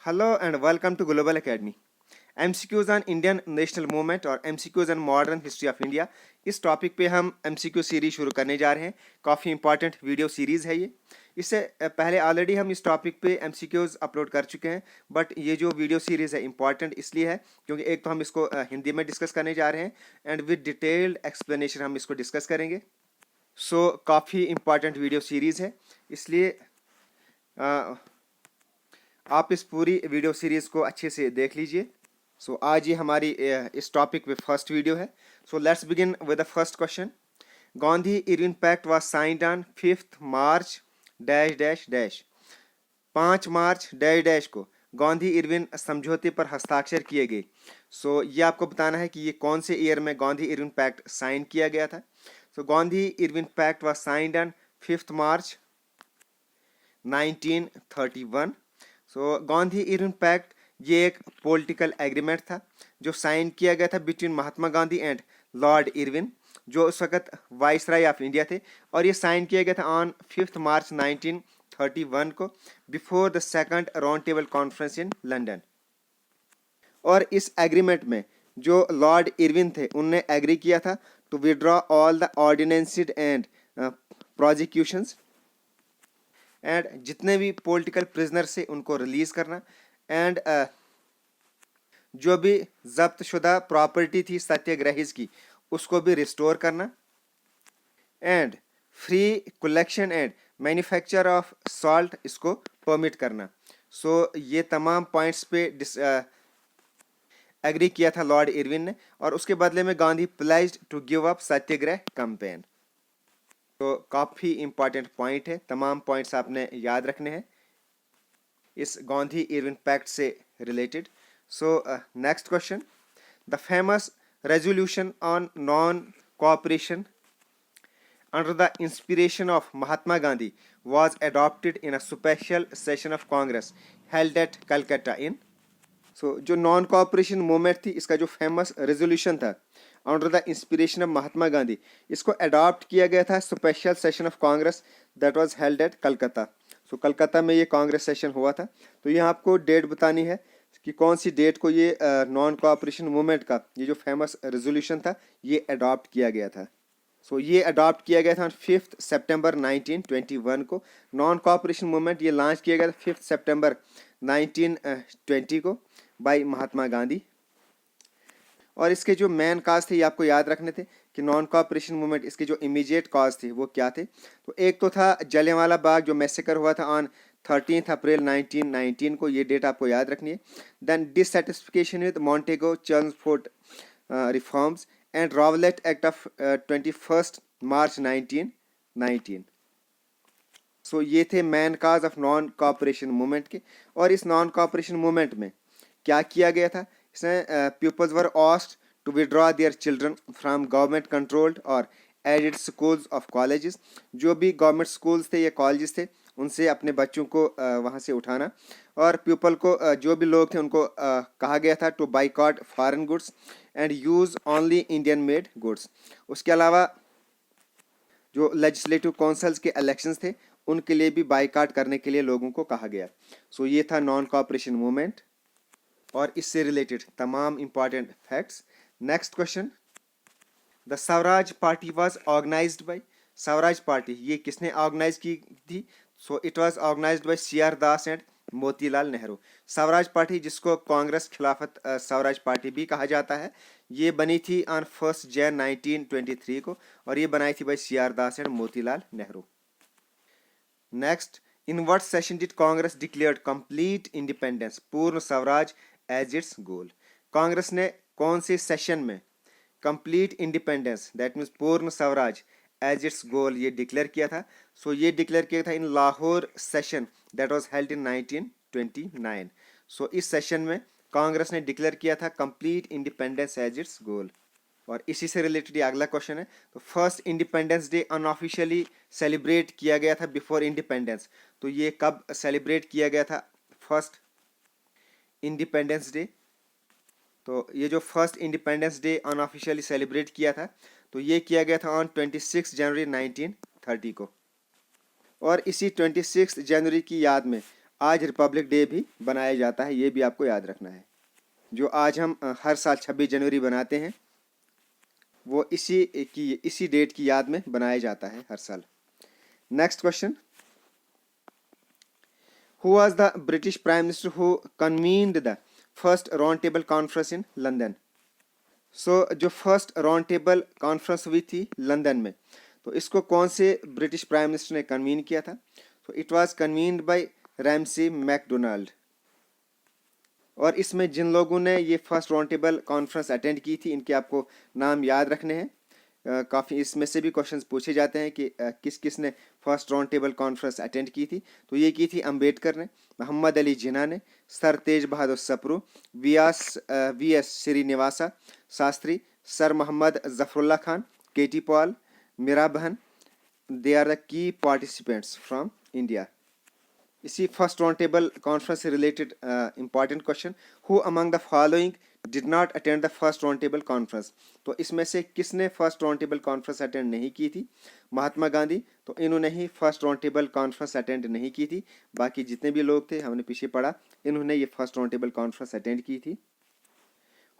Hello and welcome to Global Academy. MCQs on Indian national movement और MCQs on modern history of India, इस topic पे हम MCQ series शुरू करने जा रहे हैं। काफ़ी इंपॉर्टेंट वीडियो सीरीज़ है ये। इससे पहले ऑलरेडी हम इस टॉपिक पे MCQs अपलोड कर चुके हैं, बट ये जो वीडियो सीरीज़ है इंपॉर्टेंट इसलिए है क्योंकि एक तो हम इसको हिंदी में डिस्कस करने जा रहे हैं एंड विद डिटेल्ड एक्सप्लेनेशन हम इसको डिस्कस करेंगे। सो काफ़ी इंपॉर्टेंट वीडियो सीरीज़ है, इसलिए आप इस पूरी वीडियो सीरीज़ को अच्छे से देख लीजिए। सो आज ये हमारी इस टॉपिक पे फर्स्ट वीडियो है। So let's begin with the first question. Gandhi Irwin pact was signed on 5 March dash dash dash. 5 March dash dash को गांधी इरविन समझौते पर हस्ताक्षर किए गए। सो ये आपको बताना है कि ये कौन से ईयर में गांधी इरविन पैक्ट साइन किया गया था। So Gandhi Irwin pact was signed on 5 March 1931। So Gandhi Irwin pact ये एक पॉलिटिकल एग्रीमेंट था जो साइन किया गया था between Mahatma Gandhi and Lord Irwin, जो उस वक्त वाइसराय ऑफ इंडिया थे, और ये साइन किया गया था ऑन 5 मार्च 1931 को before the second round table conference in London. और इस एग्रीमेंट में जो लॉर्ड इरविन थे उनने एग्री किया था to withdraw all the ordinances and prosecutions and जितने भी पॉलिटिकल प्रिजनर से उनको रिलीज करना एंड जो भी जब्त शुदा प्रॉपर्टी थी सत्याग्रहीज की उसको भी रिस्टोर करना and free collection and manufacture of salt इसको परमिट करना। सो ये तमाम पॉइंट्स पे एग्री किया था लॉर्ड इरविन ने, और उसके बदले में Gandhi pledged to give up satyagraha campaign. तो काफ़ी इंपॉर्टेंट पॉइंट है, तमाम पॉइंट्स आपने याद रखने हैं इस गांधी इरविन पैक्ट से related. So next question. The famous resolution on non cooperation under the inspiration of Mahatma Gandhi was adopted in a special session of Congress held at Calcutta in। So जो non cooperation movement थी इसका जो famous resolution था under the inspiration of Mahatma Gandhi, इसको adopt किया गया था special session of Congress that was held at Calcutta. So Calcutta में ये कांग्रेस सेशन हुआ था। तो यहाँ आपको डेट बतानी है कि कौन सी डेट को ये नॉन कोऑपरेशन मूवमेंट का ये जो फेमस रेजोल्यूशन था ये अडॉप्ट किया गया था। सो ये अडॉप्ट किया गया था 5 सितंबर 1921 को। नॉन कोऑपरेशन मूवमेंट ये लॉन्च किया गया था 5 सितंबर 1920 को बाय महात्मा गांधी। और इसके जो मेन काज थे ये आपको याद रखने थे कि नॉन कोऑपरेशन मूवमेंट इसके जो इमीडिएट काज थे वो क्या थे। तो एक तो था जलियांवाला बाग जो मैसेकर हुआ था ऑन 13 अप्रैल 1919 को, ये डेट आपको याद रखनी है। Then dissatisfaction with Montagu Chelmsford reforms and Rowlatt act of 21 March 1919। So ये थे main cause of non cooperation movement के। और इस नॉन कोऑपरेशन मूवमेंट में क्या किया गया था, इसमें peoples were asked to withdraw their children from government controlled और एडेड स्कूल्स ऑफ कॉलेजेस। जो भी गवर्नमेंट स्कूल्स थे या कॉलेजेस थे उनसे अपने बच्चों को वहाँ से उठाना, और पीपल को जो भी लोग थे उनको कहा गया था to boycott foreign goods and use only Indian made goods. उसके अलावा जो लेजिस्लेटिव काउंसिल्स के इलेक्शंस थे उनके लिए भी बाइकॉट करने के लिए लोगों को कहा गया। सो ये था नॉन कोऑपरेशन मूवमेंट और इससे रिलेटेड तमाम important facts. Next question. The Swaraj party was organized by. Swaraj party ये किसने ऑर्गेनाइज की थी? So it was organized by CR Das and Motilal Nehru. Swaraj party जिसको कांग्रेस खिलाफत स्वराज पार्टी भी कहा जाता है, ये बनी थी ऑन 1 जनवरी 1923 को, और ये बनाई थी by CR Das and Motilal Nehru. Next. In what session did Congress declared complete independence Purna Swaraj as its goal? Congress ने कौन से सेशन में कंप्लीट इंडिपेंडेंस दैट मीन्स पूर्ण स्वराज एज इट्स गोल ये डिक्लेयर किया था? सो ये डिक्लेयर किया था in Lahore session that was held in 1929। So इस सेशन में कांग्रेस ने डिक्लेयर किया था complete independence as its goal. और इसी से रिलेटेड ये अगला क्वेश्चन है। तो first independence day unofficially celebrate किया गया था बिफोर इंडिपेंडेंस, तो ये कब सेलिब्रेट किया गया था फर्स्ट इंडिपेंडेंस डे? तो ये जो first independence day unofficially celebrate किया था तो ये किया गया था ऑन 26 जनवरी 1930 को। और इसी 26 जनवरी की याद में आज रिपब्लिक डे भी बनाया जाता है, ये भी आपको याद रखना है। जो आज हम हर साल 26 जनवरी बनाते हैं वो इसी डेट की याद में बनाया जाता है हर साल। Next question, who was the British prime minister who convened the first round table conference in London? So जो फर्स्ट राउंड टेबल कॉन्फ्रेंस हुई थी लंदन में, तो इसको कौन से ब्रिटिश प्राइम मिनिस्टर ने कन्वीन किया था? तो it was convened by Ramsay MacDonald. और इसमें जिन लोगों ने ये first round table conference attend की थी, इनके आपको नाम याद रखने हैं। काफ़ी इसमें से भी क्वेश्चंस पूछे जाते हैं कि किस किस ने first round table conference attend की थी। तो ये की थी अंबेडकर ने, मोहम्मद अली जिन्ना ने, sir Tej Bahadur Sapru, V S Srinivasa Sastri, sir Mohammad Zafarullah Khan, K T Paul, Meera Behn. They are the key participants from India. इसी फर्स्ट राउंड टेबल कॉन्फ्रेंस से related important question, who among the following did not attend the first round table conference? तो इसमें से किसने first round table conference attend नहीं की थी? महात्मा गांधी, तो इन्होंने ही first round table conference attend नहीं की थी। बाकी जितने भी लोग थे, हमने पीछे पढ़ा, इन्होंने ये first round table conference attend की थी।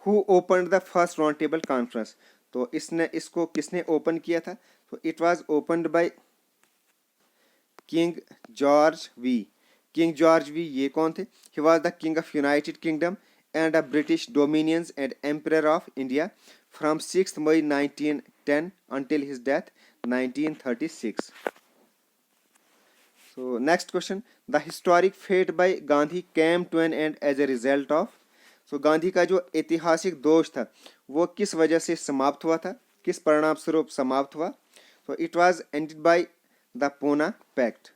Who opened the first round table conference? तो इसको किसने ओपन किया था? तो it was opened by king George V. King George V ये कौन थे? He was the king of United Kingdom and a British dominions and emperor of India from 6 May 1910 until his death 1936. So next question, the historic fate by Gandhi came to an end as a result of? So Gandhi का जो ऐतिहासिक दोष था वो किस वजह से समाप्त हुआ था, किस परिणाम स्वरूप समाप्त हुआ? So it was ended by the Poona pact.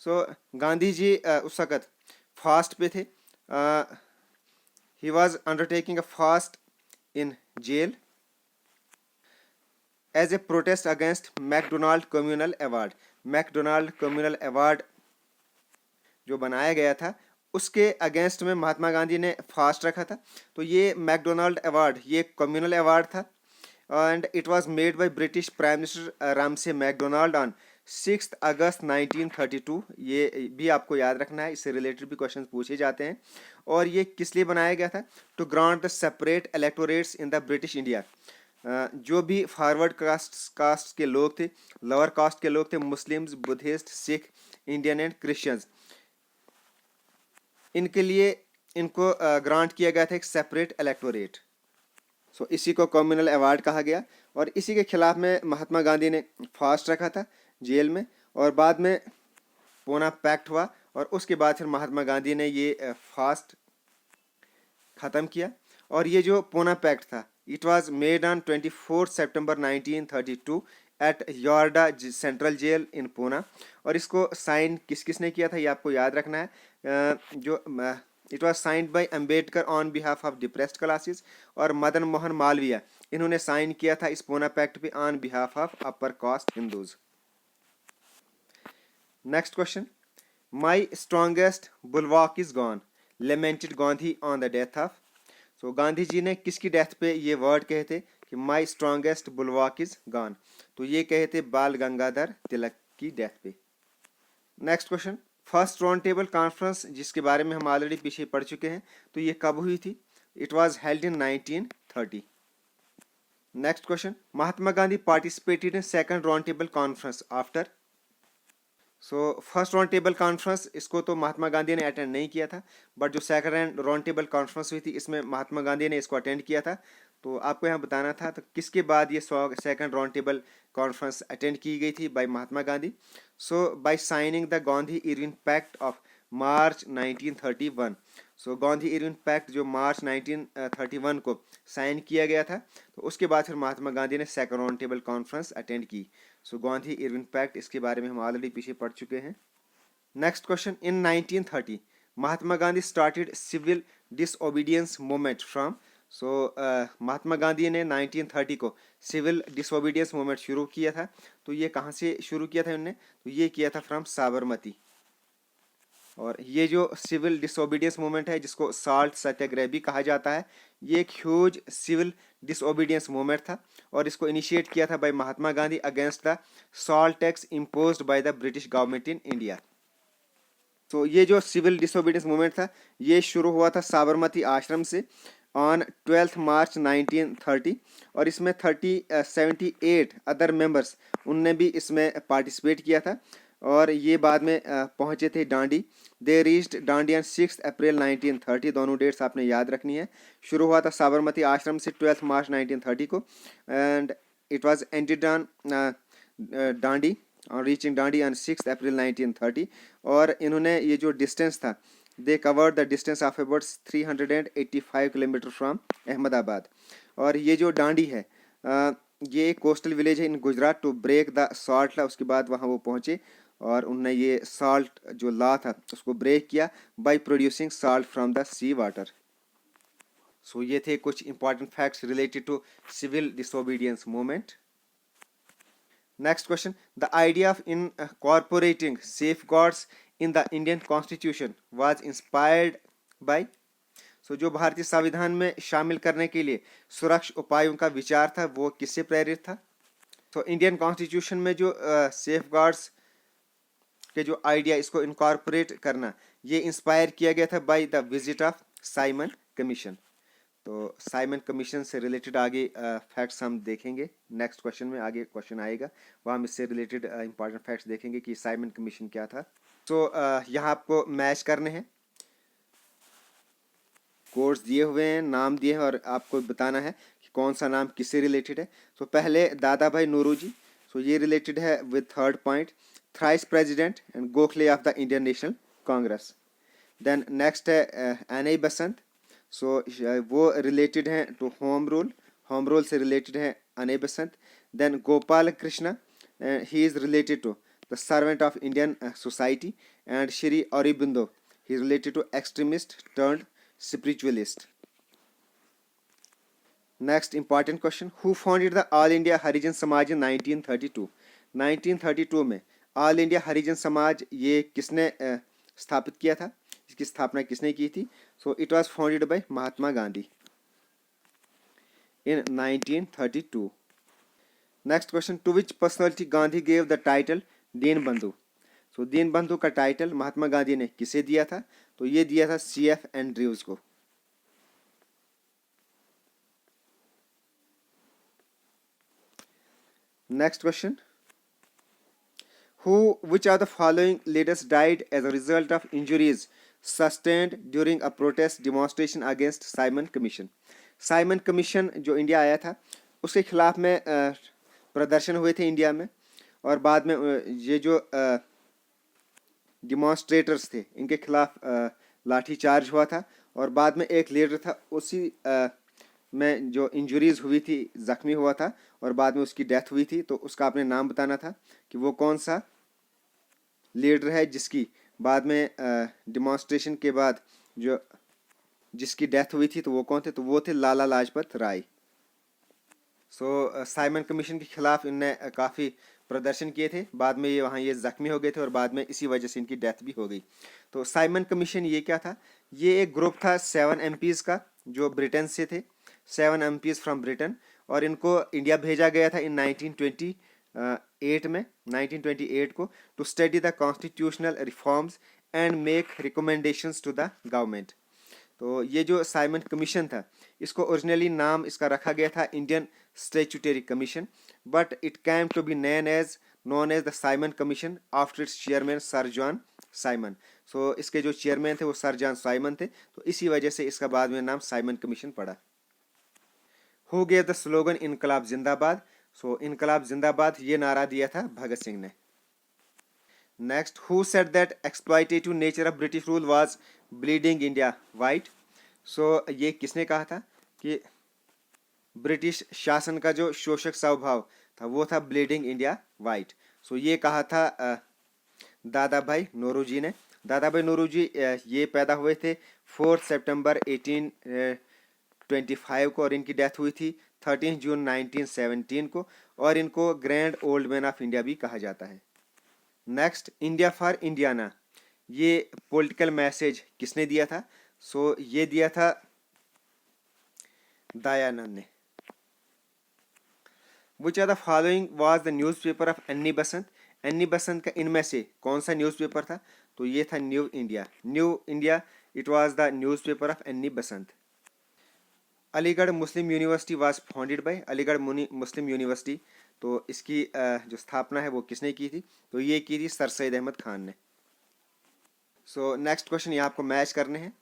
So Gandhi ji उस वक़्त फास्ट पे थे। He was undertaking a fast in jail as a protest against MacDonald communal award. MacDonald communal award जो बनाया गया था उसके अगेंस्ट में महात्मा गांधी ने फास्ट रखा था। तो ये मैकडोनाल्ड अवार्ड ये कम्युनल अवार्ड था and it was made by British prime minister Ramsay McDonald on 6 अगस्त 1932। ये भी आपको याद रखना है, इससे रिलेटेड भी क्वेश्चन पूछे जाते हैं। और ये किस लिए बनाया गया था? To grant the separate electorates in the British India. जो भी फॉरवर्ड कास्ट के लोग थे, लोअर कास्ट के लोग थे, Muslims, Buddhist, Sikh, Indian and Christians, इनके लिए इनको ग्रांट किया गया था एक सेपरेट इलेक्टोरेट। सो इसी को कम्युनल अवार्ड कहा गया। और इसी के खिलाफ में महात्मा गांधी ने फास्ट रखा था जेल में, और बाद में पूना पैक्ट हुआ और उसके बाद फिर महात्मा गांधी ने ये फास्ट ख़त्म किया। और ये जो पूना पैक्ट था इट वाज मेड ऑन 24 सितंबर 1932 at Yerwada central jail in Poona. और इसको साइन किस किस ने किया था ये आपको याद रखना है। जो it was signed by Ambedkar on behalf of depressed classes, और मदन मोहन मालवीय इन्होंने साइन किया था इस पूना पैक्ट पे on behalf of upper caste Hindus. Next question, my strongest bulwark is gone lamented Gandhi on the death of. So Gandhi ji ने किसकी डेथ पे ये वर्ड कहे थे कि my strongest bulwark is gone? तो ये कहे थे बाल गंगाधर तिलक की डेथ पे। Next question, first round table conference जिसके बारे में हम ऑलरेडी पीछे पढ़ चुके हैं, तो ये कब हुई थी? It was held in 1930। Next question, Mahatma Gandhi participated in second round table conference after. So first round table conference इसको तो महात्मा गांधी ने अटेंड नहीं किया था, बट जो सेकंड राउंड टेबल कॉन्फ्रेंस हुई थी इसमें महात्मा गांधी ने इसको अटेंड किया था। तो आपको यहाँ बताना था तो किसके बाद ये second round table conference attend की गई थी by Mahatma Gandhi. So by signing the Gandhi Irwin pact of March 1931। So Gandhi Irwin pact जो मार्च 1931 को साइन किया गया था, तो उसके बाद फिर महात्मा गांधी ने second round table conference attend की। सो गांधी इरविन पैक्ट इसके बारे में हम ऑलरेडी पीछे पढ़ चुके हैं। Next question, in 1930 Mahatma Gandhi started civil disobedience movement from. So Mahatma Gandhi ने 1930 को सिविल डिसओबीडियंस मूवमेंट शुरू किया था। तो ये कहाँ से शुरू किया था उन्होंने? तो ये किया था फ्रॉम साबरमती। और ये जो सिविल डिसओबीडियंस मूवमेंट है जिसको साल्ट सत्याग्रह भी कहा जाता है, ये एक ह्यूज सिविल डिसओबीडियंस मूवमेंट था और इसको इनिशिएट किया था by Mahatma Gandhi against the salt tax imposed by the British government in India. तो ये जो सिविल डिसोबीडियंस मूवमेंट था ये शुरू हुआ था साबरमती आश्रम से ऑन 12 मार्च 1930 और इसमें 78 अदर मेंबर्स उनने भी इसमें पार्टिसिपेट किया था और ये बाद में पहुंचे थे डांडी। दे रीच्ड डांडी ऑन 6 अप्रैल 1930। दोनों डेट्स आपने याद रखनी है। शुरू हुआ था साबरमती आश्रम से 12 मार्च 1930 को and it was ended on Dandi on reaching Dandi on 6 अप्रैल 1930 और इन्होंने ये जो डिस्टेंस था दे covered the distance of about 385 kilometre from Ahmedabad. और ये जो डांडी है ये एक कोस्टल विलेज है in Gujarat to break the salt law. उसके बाद वहाँ वो पहुँचे और उन्होंने ये सॉल्ट जो लॉ था उसको ब्रेक किया by producing salt from the sea water. So ये थे कुछ important facts related to civil disobedience movement. Next question. The idea of incorporating safeguards in the Indian Constitution was inspired by. So जो भारतीय संविधान में शामिल करने के लिए सुरक्षा उपायों का विचार था वो किससे प्रेरित था? तो इंडियन कॉन्स्टिट्यूशन में जो सेफगार्ड्स के जो आइडिया इसको इनकॉर्पोरेट करना ये इंस्पायर किया गया था by the visit of Simon commission. तो साइमन कमीशन से रिलेटेड आगे फैक्ट्स हम देखेंगे। नेक्स्ट क्वेश्चन में आगे क्वेश्चन आएगा वहाँ हम इससे रिलेटेड इंपॉर्टेंट फैक्ट्स देखेंगे कि साइमन कमीशन क्या था। तो यहाँ आपको मैच करने हैं, कोड्स दिए हुए हैं, नाम दिए हैं और आपको बताना है कि कौन सा नाम किससे रिलेटेड है। तो पहले दादा भाई नौरोजी, सो ये रिलेटेड है with third point thrice president and Gokhale of the Indian national Congress. Then next है एन बसंत, सो वो रिलेटेड हैं टू होम रूल से रिलेटेड है Annie Besant. Then Gopal Krishna he is related to the servant of Indian society and Shri Aurobindo he is related to extremist turned spiritualist. Next important question, who founded the all India Harijan Samaj in 1932? 1932 में all India Harijan समाज ये किसने स्थापित किया था, इसकी स्थापना किसने की थी? So it was founded by Mahatma Gandhi in 1932। Next question, to which personality Gandhi gave the title Deen Bandhu? सो दीन बंधु का टाइटल महात्मा गांधी ने किसे दिया था? तो ये दिया था CF एंड्रयूज को। Next question, which of the following leaders died as a result of injuries sustained during a protest demonstration against Simon Commission? Simon commission जो इंडिया आया था उसके खिलाफ में प्रदर्शन हुए थे इंडिया में और बाद में ये जो डिमॉन्स्ट्रेटर्स थे इनके खिलाफ लाठी चार्ज हुआ था और बाद में एक लीडर था उसी में जो इंजरीज हुई थी, जख्मी हुआ था और बाद में उसकी डेथ हुई थी। तो उसका आपने नाम बताना था कि वो कौन सा लीडर है जिसकी बाद में डिमॉन्स्ट्रेशन के बाद जो जिसकी डेथ हुई थी। तो वो कौन थे? तो वो थे लाला लाजपत राय। सो साइमन कमीशन के खिलाफ इनने काफ़ी प्रदर्शन किए थे, बाद में ये वहाँ ये ज़ख्मी हो गए थे और बाद में इसी वजह से इनकी डेथ भी हो गई। तो साइमन कमीशन ये क्या था? ये एक ग्रुप था 7 MPs का जो ब्रिटेन से थे, 7 MPs फ्रॉम ब्रिटेन और इनको इंडिया भेजा गया था इन 1928 को to study the constitutional reforms and make recommendations to the government. तो ये जो साइमन कमीशन था इसको ओरिजिनली नाम इसका रखा गया था Indian statutory commission, but it came to be known as the Simon commission after its chairman sir John Simon. So इसके जो चेयरमैन थे वो सर जॉन साइमन थे, तो इसी वजह से इसका बाद में नाम साइमन कमीशन पड़ा। हु गेव द स्लोगन इनकलाब जिंदाबाद? सो इनकलाब जिंदाबाद ये नारा दिया था भगत सिंह ने। Next, who said that exploitative nature of British rule was bleeding India white? So ये किसने कहा था कि ब्रिटिश शासन का जो शोषक स्वभाव था वो था ब्लीडिंग इंडिया वाइट? सो ये कहा था दादा भाई नौरोजी ने। दादा भाई नौरोजी ये पैदा हुए थे 4 सितंबर 1825 को और इनकी डेथ हुई थी 13 जून 1917 को और इनको grand old man of India भी कहा जाता है। नेक्स्ट, इंडिया फॉर इंडियाना ये पॉलिटिकल मैसेज किसने दिया था? सो ये दिया था दयानंद ने। Which are the following was the newspaper of Annie Besant? Annie Besant का इनमें से कौन सा न्यूज़पेपर था? तो ये था New India. New India it was the newspaper of Annie Besant. Aligarh Muslim University was founded by, Aligarh Muslim University, तो इसकी जो स्थापना है वो किसने की थी? तो ये की थी सर सैयद अहमद खान ने। सो नेक्स्ट क्वेश्चन ये आपको मैच करने हैं।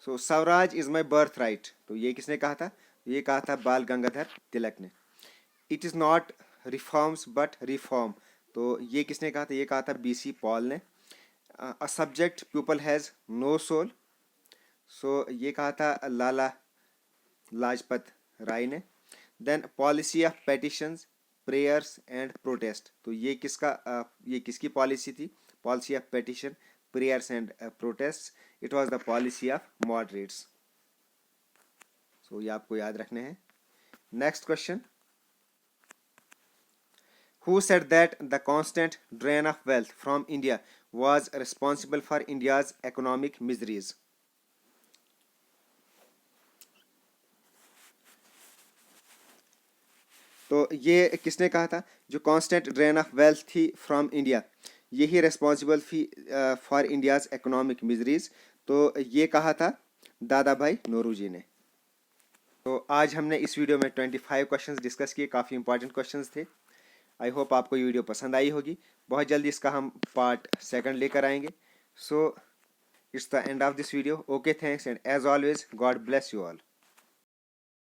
So Swaraj is my birthright, तो ये किसने कहा था? ये कहा था बाल गंगाधर तिलक ने। It is not reforms but reform, तो ये किसने कहा था? ये कहा था BC पॉल ने। A subject people has no soul, so ये कहा था लाला लाजपत राय ने। Then policy of petitions prayers and protest, तो ये ये किसकी पॉलिसी थी? Policy of petition prayers and protest, it was the policy of moderates. So ये आपको याद रखने हैं। Next question, who said that the constant drain of wealth from India was responsible for India's economic miseries? तो ये किसने कहा था? जो कांस्टेंट ड्रेन ऑफ वेल्थ थी फ्रॉम इंडिया, यही रिस्पॉन्सिबल थी फॉर इंडियाज इकोनॉमिक मिजरीज, तो ये कहा था दादा भाई नौरोजी ने। तो आज हमने इस वीडियो में 25 क्वेश्चंस डिस्कस किए, काफ़ी इंपॉर्टेंट क्वेश्चंस थे। आई होप आपको ये वीडियो पसंद आई होगी। बहुत जल्दी इसका हम पार्ट 2 लेकर आएंगे। So it's the end of this video. Okay, thanks and as always God bless you all.